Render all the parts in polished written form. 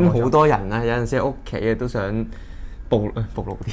咁好多人咧，有陣時喺屋企嘅都想暴露啲。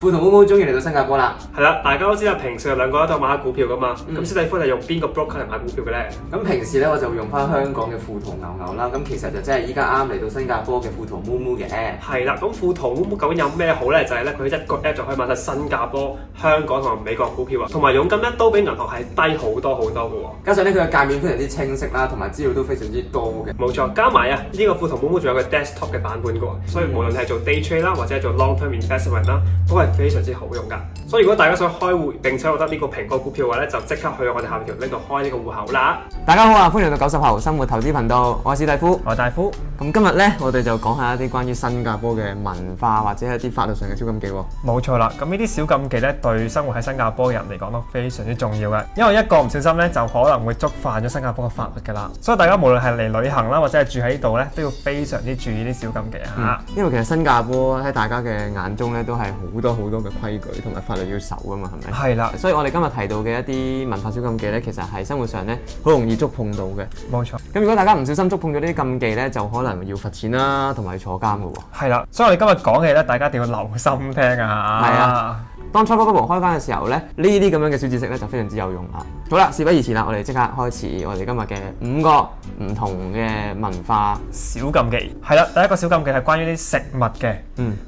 富同毛毛終於嚟到新加坡啦。係啦，大家都知道平時有兩個都有買下股票噶嘛。咁史蒂夫係用邊個 broker 嚟買股票嘅咧？咁平時咧我就會用翻香港嘅富途牛牛啦。咁其實就真係依家啱嚟到新加坡嘅富途毛毛嘅。係啦，咁富途毛毛究竟有咩好咧？就係咧佢一個 app 就可以買晒新加坡、香港同埋美國股票啊，同埋佣金咧都比銀行係低好多好多嘅喎。加上咧佢嘅界面非常之清晰啦，同埋資料都非常之多嘅。冇錯，加埋啊呢個富途毛毛仲有個 desktop 嘅版本嘅喎，所以無論係做 day trade 啦，或者係做 long term investment 啦，都係非常之好用㗎。所以如果大家想開戶並且獲得呢個蘋果股票嘅話咧，就即刻去我哋下面條 link 度開呢個戶口啦。大家好啊，歡迎嚟到90後生活投資頻道，我係史蒂夫，我係大夫。咁今日咧，我哋就講下一啲關於新加坡嘅文化或者係一啲法律上嘅小禁忌喎。冇錯啦，咁呢啲小禁忌咧，對生活喺新加坡人嚟講都非常之重要嘅，因為一個唔小心咧，就可能會觸犯咗新加坡嘅法律㗎啦。所以大家無論係嚟旅行啦，或者係住喺呢度咧，都要非常之注意啲小禁忌啊。因為其實新加坡喺大家嘅眼中咧，都係好多嘅規矩同埋法律要守㗎嘛，係咪？係啦，所以我哋今日提到嘅一啲文化小禁忌咧，其實係生活上咧好容易觸碰到嘅。冇錯。咁如果大家唔小心觸碰咗呢啲禁忌咧，就可能要罰錢啦，同埋要坐監㗎喎。係啦，所以我哋今日講嘅咧，大家一定要留心聽啊。係啊。當初bubble開翻嘅時候咧，呢啲咁樣嘅小知識咧就非常之有用啦。好啦，事不宜遲啦，我哋即刻開始我哋今日嘅5個唔同嘅文化小禁忌。係啦，第一個小禁忌係關於啲食物嘅。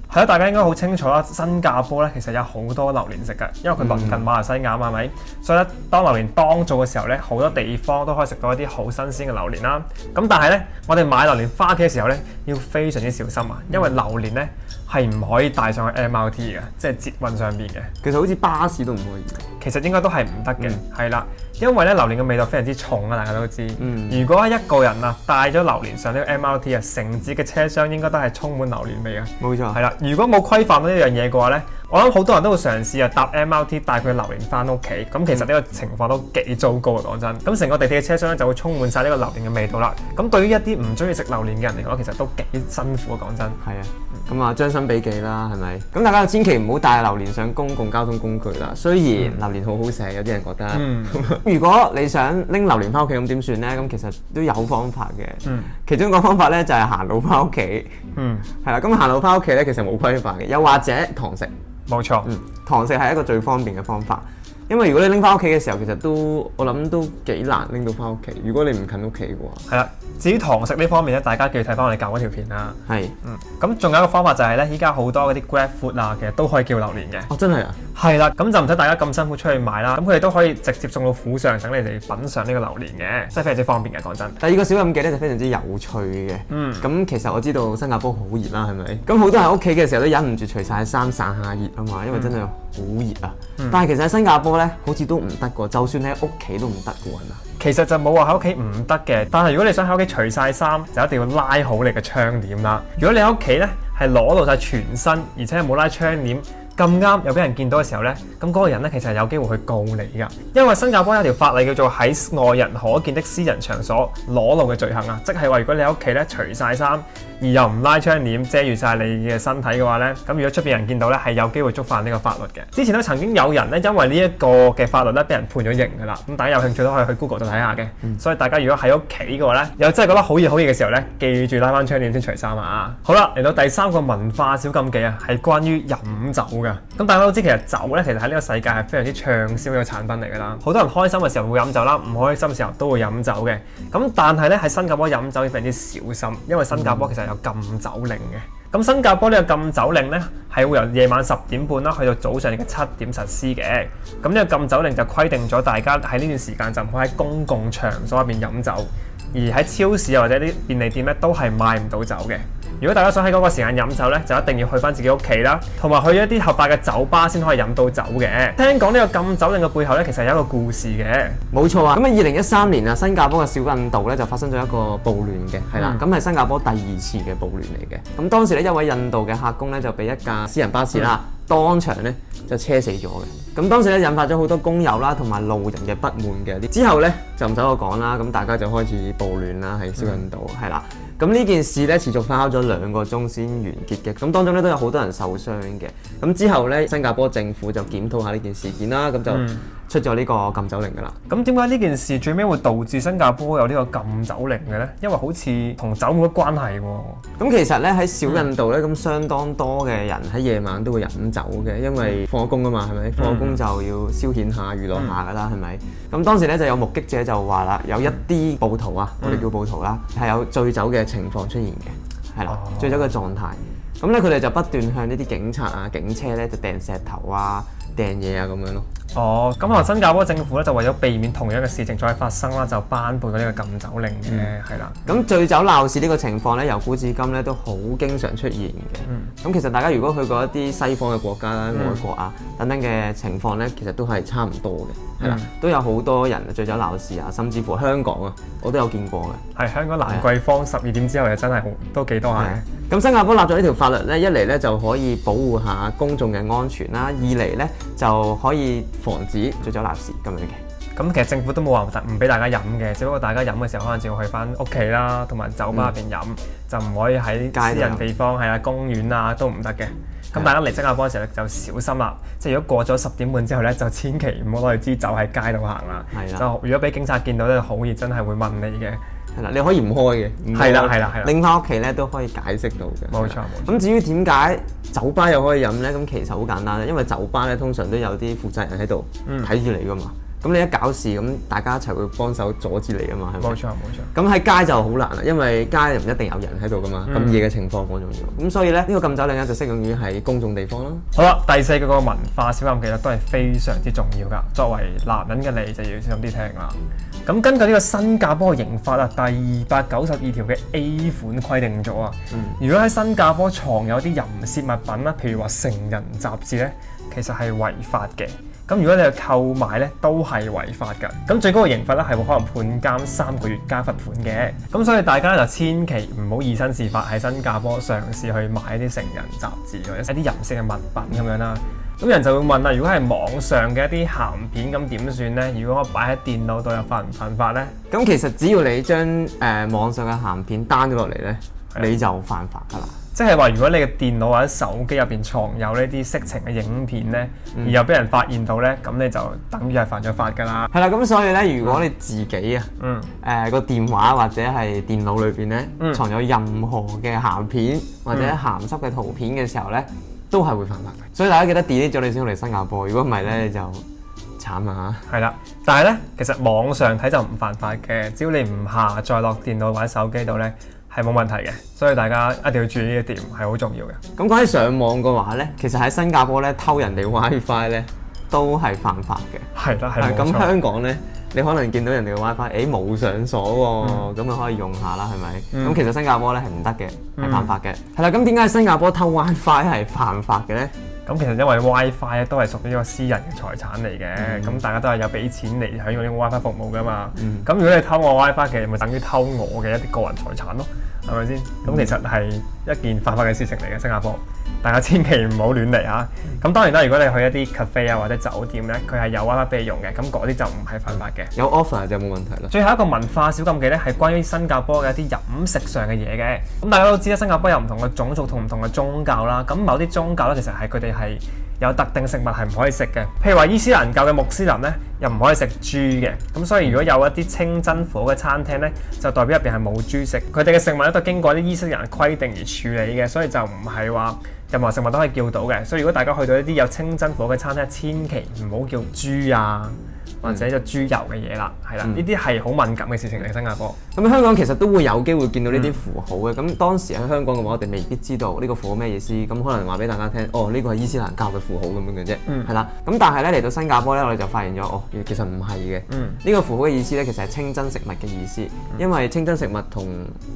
係啦，大家應該好清楚啦。新加坡咧其實有好多榴蓮食㗎，因為佢鄰近馬來西亞嘛，係咪？所以咧，當榴蓮當造嘅時候咧，好多地方都可以食到一啲好新鮮嘅榴蓮啦。咁但係咧，我哋買榴蓮翻屋企嘅時候咧，要非常之小心啊，因為榴蓮咧係唔可以帶上去 MRT 嘅，即係捷運上邊嘅。其實好似巴士都唔可以。其實應該都係唔得嘅，係啦，因為咧榴蓮嘅味道非常之重啊，大家都知。如果一個人啊帶咗榴蓮上呢個 MRT 啊，成節嘅車廂應該都係充滿榴蓮味啊。冇錯。係啦，如果冇規範到呢樣嘢嘅話咧，我諗好多人都會嘗試啊搭 MRT 帶佢榴蓮翻屋企，咁其實呢個情況都幾糟糕啊，講真。咁成個地鐵嘅車廂咧就會充滿晒呢個榴蓮嘅味道啦。咁對於一啲唔中意食榴蓮嘅人嚟講，其實都幾辛苦啊，講真。係啊。咁啊，將心比己啦，係咪？咁大家千祈唔好帶榴蓮上公共交通工具啦。雖然榴蓮好好食，有啲人覺得。如果你想拎榴蓮翻屋企，咁點算咧？咁其實都有方法嘅。其中一個方法咧就係行路翻屋企。係啦，咁行路翻屋企咧，其實冇規範嘅，又或者堂食。冇錯。堂食係一個最方便嘅方法。因為如果你拎翻屋企嘅時候，其實我諗都幾難拎到翻屋企。如果你唔近屋企嘅話，係啦。至於堂食呢方面咧，大家記住睇翻我哋教嗰條片啦。係。咁仲有一個方法就係咧，依家好多嗰啲 Grab Food 啊，其實都可以叫榴蓮嘅。哦，真係啊？係啦，咁就唔使大家咁辛苦出去買啦。咁佢哋都可以直接送到府上，等你哋品嚐呢個榴蓮嘅，真係非常之方便嘅。講真。第二個小禁忌咧就非常之有趣嘅。咁其實我知道新加坡好熱啦，係咪？咁好多人喺屋企嘅時候都忍唔住除晒衫散下熱啊嘛，因為真係好熱啊。但係其實喺新加坡咧，好似都唔得㗎，就算你喺屋企都唔得㗎喎。其實就冇話喺屋企唔得嘅，但係如果你想喺屋企除晒衫，就一定要拉好你嘅窗簾啦。如果你喺屋企咧係裸露晒全身，而且係冇拉窗簾，咁啱又俾人見到嘅時候咧，咁嗰個人咧其實係有機會去告你㗎。因為新加坡有條法例叫做喺外人可見的私人場所裸露嘅罪行啊，即係話如果你喺屋企咧除晒衫，而又唔拉窗簾遮住晒你嘅身體嘅話咧，咁如果出邊人見到咧係有機會觸犯呢個法律嘅。之前都曾經有人咧因為呢一個嘅法律咧俾人判咗刑㗎啦。咁大家有興趣都可以去 Google 度睇下嘅。所以大家如果喺屋企嘅話咧，又真係覺得好熱嘅時候咧，記住拉翻窗簾先除衫啊！好啦，嚟到第三個文化小禁忌啊，係關於飲酒㗎。咁大家都知其實酒咧其實喺呢個世界係非常之暢銷嘅產品嚟㗎啦。好多人開心嘅時候會飲酒啦，唔開心嘅時候都會飲酒嘅。咁但係咧喺新加坡飲酒要非常之小心，因為新加坡其實有禁酒令嘅。咁新加坡呢個禁酒令咧係會由夜晚10點半啦，去到早上嘅7點實施嘅。咁呢個禁酒令就規定咗大家喺呢段時間就唔可以喺公共場所入邊飲酒，而喺超市或者啲便利店咧都係買唔到酒嘅。如果大家想喺嗰個時間飲酒咧，就一定要去翻自己屋企啦，同埋去一啲合法嘅酒吧先可以飲到酒嘅。聽講呢個禁酒令嘅背後咧，其實有一個故事嘅。冇錯啊！咁啊，2013年啊，新加坡嘅小印度咧就發生咗一個暴亂嘅，係啦，咁係新加坡第2次嘅暴亂嚟嘅。咁當時咧一位印度嘅客工咧就俾一架私人巴士啦，當場咧就車死咗嘅。咁當時咧引發咗好多工友啦同埋路人嘅不滿嘅。之後咧就唔使我講啦，咁大家就開始暴亂啦喺小印度，係啦。咁呢件事咧持續發酵咗2個鐘先完結嘅，咁當中咧都有好多人受傷嘅。咁之後咧，新加坡政府就檢討下呢件事件啦，咁就出咗呢個禁酒令㗎啦。咁點解呢件事最尾會導致新加坡有呢個禁酒令嘅咧？因為好似同酒冇乜關係喎。咁其實咧喺小印度咧，咁相當多嘅人喺夜晚都會飲酒嘅，因為放咗工啊嘛，係咪？放咗工就要消遣下、娛樂下㗎啦，係咪？咁當時咧就有目擊者就話啦，有一啲暴徒啊，我哋叫暴徒啦，係有醉酒嘅情況出現嘅，係啦，醉酒嘅狀態。咁咧佢哋就不斷向呢啲警察啊、警車咧就掟石頭啊、掟嘢啊咁樣咯。哦，咁可能新加坡政府咧就為咗避免同樣嘅事情再發生啦，就頒布咗呢個禁酒令嘅，係啦。咁醉酒鬧事呢個情況咧，由古至今咧都好經常出現嘅。咁其實大家如果去過一啲西方嘅國家啦、外國啊等等嘅情況咧，其實都係差唔多嘅，係啦，都有好多人醉酒鬧事啊，甚至乎香港啊，我都有見過嘅。係香港蘭桂坊12點之後又真係都幾多下嘅。咁新加坡立咗呢條法律咧，一嚟咧就可以保護下公眾嘅安全啦，二嚟咧就可以防止醉酒鬧事咁樣嘅。咁其實政府都冇話唔俾大家飲嘅，只不過大家飲嘅時候可能就要去翻屋企啦，同埋酒吧入邊飲，就唔可以喺私人地方係啊公園啊都唔得嘅。咁大家嚟新加坡嘅時候就小心啦，即係如果過咗10點半之後咧，就千祈唔好攞住支酒喺街度行啦。就如果俾警察見到咧，好易真係會問你嘅。係啦，你可以唔開嘅，係啦，拎翻屋企咧都可以解釋到嘅。冇錯。咁至於點解酒吧又可以飲咧？咁其實好簡單，因為酒吧咧通常都有啲負責人喺度睇住你噶嘛。咁你一搞事，咁大家一齊會幫手阻止你啊嘛，係咪？冇錯。咁喺街就好難啦，因為街唔一定有人喺度噶嘛，咁夜嘅情況好重要。咁所以咧，呢個禁酒令咧就適用於喺公眾地方啦。好啦，第4個文化小禁忌咧都係非常之重要噶。作為男人嘅你就要小心啲聽啦。咁根據呢個新加坡刑法啊，第292條嘅 A 款規定咗啊，如果喺新加坡藏有啲淫褻物品啦，譬如話成人雜誌咧，其實係違法嘅。咁如果你去購買咧，都係違法㗎。咁最高嘅刑罰咧係會可能判監3個月加罰款嘅。咁所以大家就千祈唔好以身試法喺新加坡嘗試去買一啲成人雜誌或者一啲淫褻嘅物品咁樣啦。咁人就會問啦，如果係網上嘅一啲鹹片咁點算咧？如果我擺喺電腦度又犯唔犯法咧？咁其實只要你將網上嘅鹹片 down 咗落嚟咧，你就犯法㗎啦。即係話，如果你嘅電腦或者手機入邊藏有呢啲色情嘅影片咧，而又俾人發現到咧，咁你就等於係犯咗法㗎啦。係啦，咁所以咧，如果你自己個電話或者係電腦裏邊咧藏有任何嘅鹹片或者鹹濕嘅圖片嘅時候咧，都係會犯法嘅。所以大家記得 delete 咗你先嚟新加坡，如果唔係咧，你就慘啊嚇。係啦，但係咧，其實網上睇就唔犯法嘅，只要你唔下載落電腦或者手機度咧，係冇問題嘅，所以大家一定要注意呢一點，係好重要嘅。咁講起上網嘅話咧，其實喺新加坡咧偷人哋 WiFi 咧都係犯法嘅。係啦，係冇錯。咁香港咧，你可能見到人哋嘅 WiFi， 冇上鎖喎，咁可以用下啦，係咪？咁其實新加坡咧係唔得嘅，係犯法嘅。係啦，咁點解新加坡偷 WiFi 係犯法嘅咧？咁其實因為 WiFi 咧都係屬於一個私人嘅財產嚟嘅，咁大家都係有俾錢嚟享用呢個 WiFi 服務㗎嘛。咁如果你偷我 WiFi，其實咪等於偷我嘅一啲個人財產咯，係咪先？咁其實係一件犯法嘅事情嚟嘅，新加坡。大家千祈唔好亂嚟嚇。咁當然啦，如果你去一啲 cafe 啊或者酒店咧，佢係有 WiFi 俾你用嘅，咁嗰啲就唔係犯法嘅。有 offer 就冇問題啦。最後一個文化小禁忌咧，係關於新加坡嘅一啲飲食上嘅嘢嘅。咁大家都知啦，新加坡有唔同嘅種族同唔同嘅宗教啦。咁某啲宗教咧，其實係佢哋係有特定食物係唔可以食嘅。譬如話伊斯蘭教嘅穆斯林咧，又唔可以食豬嘅。咁所以如果有一啲清真火嘅餐廳咧，就代表入邊係冇豬食。佢哋嘅食物咧都經過啲伊斯蘭規定而處理嘅，所以就唔係話任何食物都可以叫到嘅。所以如果大家去到一啲有清真火嘅餐廳，千祈唔好叫豬啊，或者就豬油嘅嘢啦，係啦，呢啲係好敏感嘅事情嚟。新加坡咁香港其實都會有機會見到呢啲符號嘅。咁當時喺香港嘅話，我哋未必知道呢個符號咩意思。咁可能話俾大家聽，呢個係伊斯蘭教嘅符號咁樣嘅啫，係啦。咁但係咧嚟到新加坡咧，我哋就發現咗，其實唔係嘅。呢個符號嘅意思咧，其實係清真食物嘅意思。因為清真食物同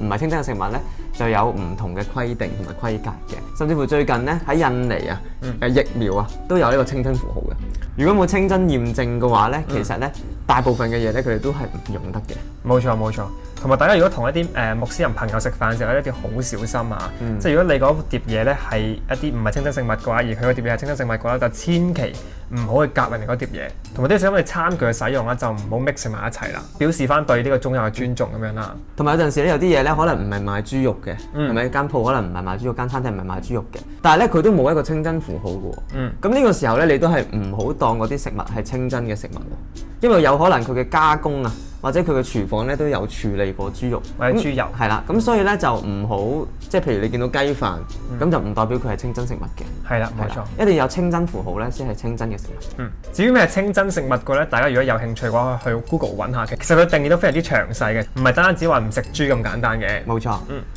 唔係清真嘅食物咧，就有唔同嘅規定同埋規格嘅。甚至乎最近咧喺印尼啊，疫苗啊都有呢個清真符號嘅。如果冇清真驗證嘅話咧，其實咧大部分嘅嘢咧，佢哋都係唔用得嘅。冇錯冇錯，同埋大家如果同一啲穆斯林朋友食飯嘅時候咧，一定要好小心啊！即係如果你嗰碟嘢咧係一啲唔係清真食物嘅話，而佢個碟嘢係清真食物嘅話，就千祈唔好去夾人哋嗰碟嘢，同埋啲咁嘅餐具嘅使用咧就唔好 mix 埋一齊啦，表示翻對呢個中友嘅尊重咁樣啦。同埋有陣時咧，有啲嘢咧可能唔係賣豬肉嘅，係咪間鋪可能唔係賣豬肉，間餐廳唔係賣豬肉嘅，但係咧佢都冇一個清真符號嘅喎。咁呢個時候咧，你都係唔好當嗰啲食物係清真嘅食物喎，因為有可能佢嘅加工啊，或者佢嘅廚房咧都有處理過豬肉或者豬油。係啦，咁所以咧就唔好即係譬如你見到雞飯，咁就唔代表佢係清真食物嘅。係啦，冇錯，一定要有清真符號咧先係清真嘅食物。至於咩係清真食物嘅咧，大家如果有興趣嘅話，去 Google 揾下嘅。其實佢定義都非常之詳細嘅，唔係單止話唔食豬咁簡單嘅。冇錯。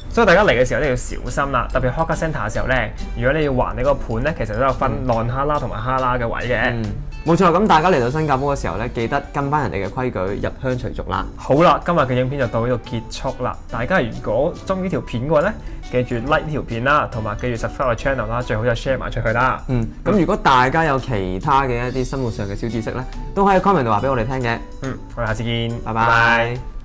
所以大家嚟嘅時候都要小心啦，特別 Hawker Centre 嘅時候咧，如果你要還你個盤咧，其實都有分浪哈拉同埋哈拉嘅位嘅。冇錯，咁大家嚟到新加坡嘅時候咧，記得跟翻人哋嘅規矩，入鄉隨俗啦。好啦，今日嘅影片就到呢度結束啦。大家如果中意呢條片嘅話咧，記住 like 呢條片啦，同埋記住 subscribe 個 channel 啦，最好就 share 埋出去啦。咁如果大家有其他嘅一啲生活上嘅小知識咧，都可以 comment 度話俾我哋聽嘅。我哋下次見，拜拜。